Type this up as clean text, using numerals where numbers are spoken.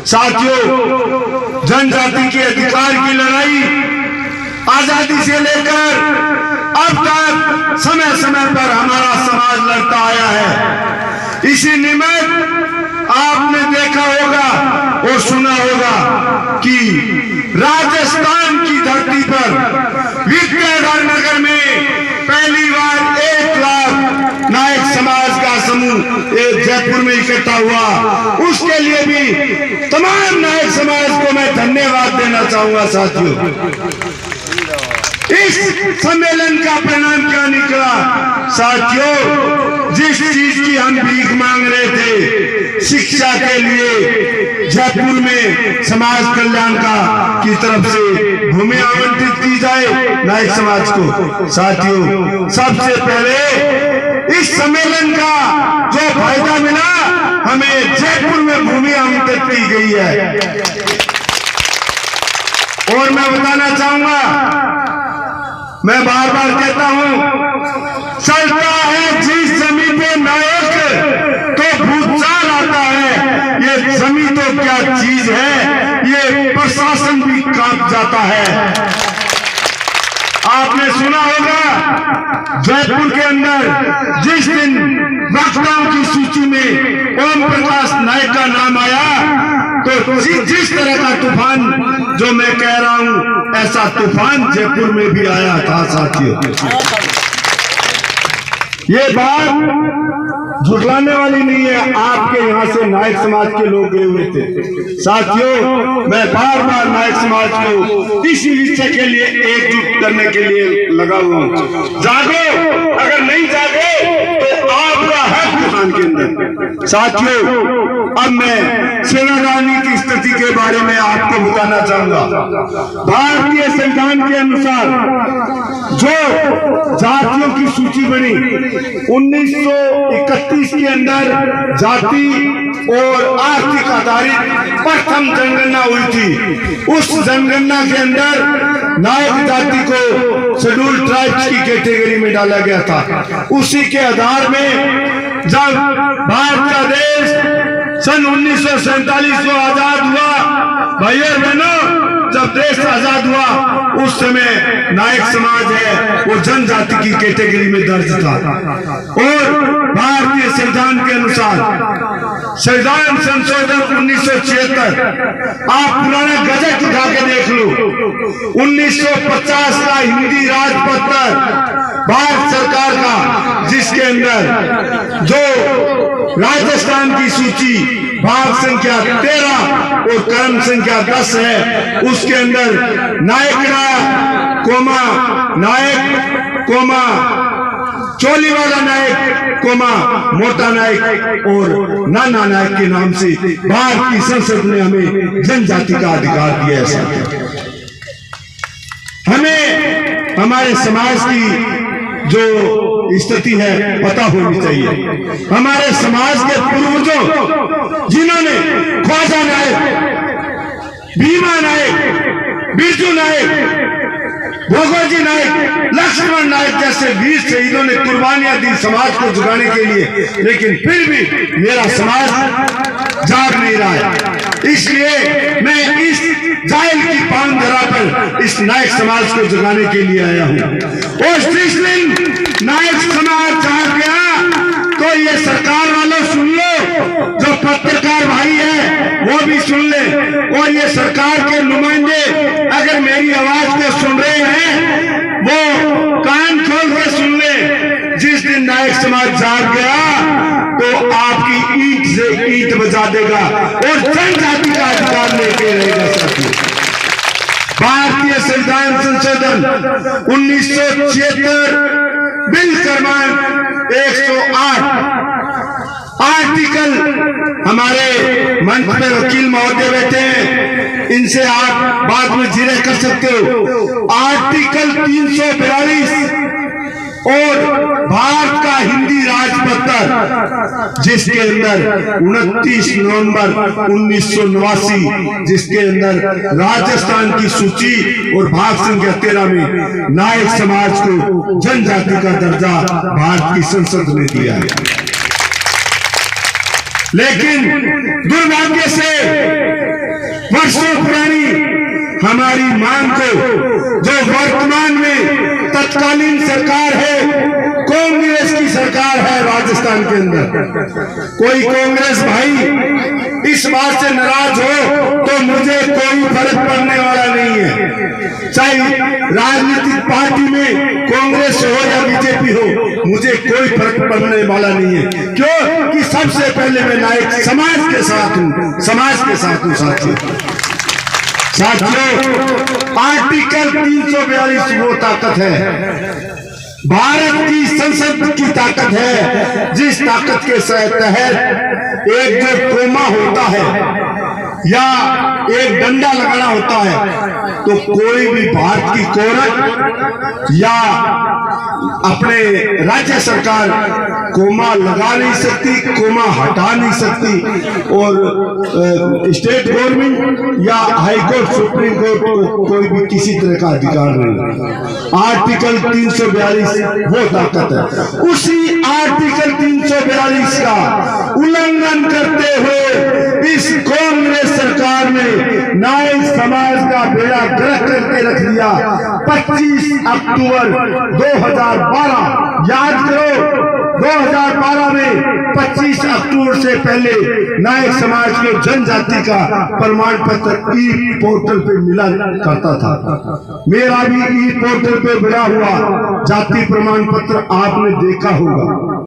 साथियों, जनजाति के अधिकार की लड़ाई आजादी से लेकर अब तक समय समय पर हमारा समाज लड़ता आया है। इसी निमित्त आपने देखा होगा और सुना होगा कि राजस्थान की धरती पर विद्याधर नगर में पहली बार 1 लाख नायक समाज का समूह जयपुर में इकट्ठा हुआ। उसके लिए भी तमाम नायक समाज को मैं धन्यवाद देना चाहूंगा। साथियों, इस सम्मेलन का परिणाम क्या निकला? साथियों, जिस चीज की हम भीख मांग रहे थे, शिक्षा के लिए जयपुर में समाज कल्याण की तरफ से भूमि आवंटित की जाए नायक समाज को। साथियों, सबसे पहले इस सम्मेलन का जो फायदा मिला, हमें जयपुर में भूमि आवंटित की गई है। और मैं बताना चाहूंगा, मैं बार बार कहता हूं, चलता है जिस जमीन पे नायक तो भूचाल आता है। ये जमीन तो क्या चीज है, ये प्रशासन भी कांप जाता है। आपने सुना होगा जयपुर के अंदर जिस दिन वक्ताओं की सूची में ओम प्रकाश नायक का नाम आया, तो जिस तरह का तूफान जो मैं कह रहा हूं, ऐसा तूफान जयपुर में भी आया था। साथियों, ये बात झुठलाने वाली नहीं है। आपके यहाँ से नायक समाज के लोग गए हुए थे। साथियों, मैं बार बार नायक समाज को इसी विषय के लिए एकजुट करने के लिए लगा हुआ हूँ। जागो, अगर नहीं जागे तो आपका हक दुकान के अंदर। साथियों, अब मैं सेनानी की स्थिति के बारे में आपको बताना चाहूंगा। भारतीय संविधान के अनुसार जो जातियों की सूची बनी 1931 के अंदर, जाति और आर्थिक आधारित प्रथम जनगणना हुई थी। उस जनगणना के अंदर नायक जाति को शेड्यूल ट्राइब्स की कैटेगरी में डाला गया था। उसी के आधार में जब भारत का देश सन 1947 को आजाद हुआ, भाइयों बहनों, जब देश आजाद हुआ उस समय नायक समाज है वो जनजाति की कैटेगरी में दर्ज था। और भारतीय संविधान के अनुसार संविधान संशोधन 1976, आप पुराना गजट उठा के देख लो, 1950 का हिंदी राजपत्र भारत सरकार का, जिसके अंदर जो राजस्थान की सूची भाग संख्या 13 और क्रम संख्या 10 है, उसके अंदर नायक कोमा नायक कोमा चोली वाला नायक कोमा मोटा नायक और नाना नायक के नाम से भारत की संसद ने हमें जनजाति का अधिकार दिया है। हमें हमारे समाज की जो स्थिति है पता होनी चाहिए। हमारे समाज के पूर्वजों जिन्होंने ख्वाजा नायक, भीमा नायक, बिरजू नायक, भोगोजी नायक, लक्ष्मण नायक जैसे वीर शहीदों ने कुर्बानियां दी समाज को जुगाने के लिए, लेकिन फिर भी मेरा समाज जाग नहीं रहा है। इसलिए मैं इस जाहिल की पान धरा पर इस नायक समाज को जगाने के लिए आया हूँ। और जिस दिन नायक समाज जाग गया तो ये सरकार वालों सुन लो, जो पत्रकार भाई है वो भी सुन ले, और ये सरकार के नुमाइंदे अगर मेरी आवाज को सुन रहे हैं वो कान खोल के सुन ले। जिस दिन नायक समाज जाग गया तो आपकी ईंट से ईंट बजा देगा और जनजाति का अधिकार लेके रहेगा। साथियों, भारतीय संविधान संशोधन 1976 बिल क्रमांक 108 आर्टिकल, हमारे मंच पे वकील महोदय बैठे हैं, इनसे आप बाद में जिक्र कर सकते हो। आर्टिकल 342 और भारत का हिंदी राजपत्र, जिसके अंदर 29 नवंबर 1989 जिसके अंदर राजस्थान की सूची और भाग संख्या 13 में नायक समाज को जनजाति का दर्जा भारत की संसद ने दिया है। लेकिन दुर्भाग्य से हमारी मांग को जो वर्तमान में तत्कालीन सरकार है, कांग्रेस की सरकार है राजस्थान के अंदर, कोई कांग्रेस भाई इस बात से नाराज हो तो मुझे कोई फर्क पड़ने वाला नहीं है। चाहे राजनीतिक पार्टी में कांग्रेस हो या बीजेपी हो, मुझे कोई फर्क पड़ने वाला नहीं है। क्यों कि सबसे पहले मैं नायक समाज के साथ हूं, समाज के साथ हूं। साथियों, आर्टिकल 342 वो ताकत है, भारत की संसद की ताकत है, जिस ताकत के तहत एक जो कोमा होता है या एक डंडा लगाना होता है, तो कोई भी भारत की कोर्ट या अपने राज्य सरकार कोमा लगा नहीं सकती, कोमा हटा नहीं सकती, और स्टेट गवर्नमेंट या हाई कोर्ट, सुप्रीम कोर्ट को कोई भी किसी तरह का अधिकार नहीं। आर्टिकल 342 वो ताकत है। उसी आर्टिकल 342 का उल्लंघन करते हुए इस कांग्रेस सरकार ने नायक समाज का बेड़ा गर्क करके रख दिया। 25 अक्टूबर 2012, याद करो, 2012 में 25 अक्टूबर से पहले नायक समाज को जनजाति का प्रमाण पत्र ई पोर्टल पे मिला करता था। मेरा भी ई पोर्टल पे मिला हुआ जाति प्रमाण पत्र आपने देखा होगा।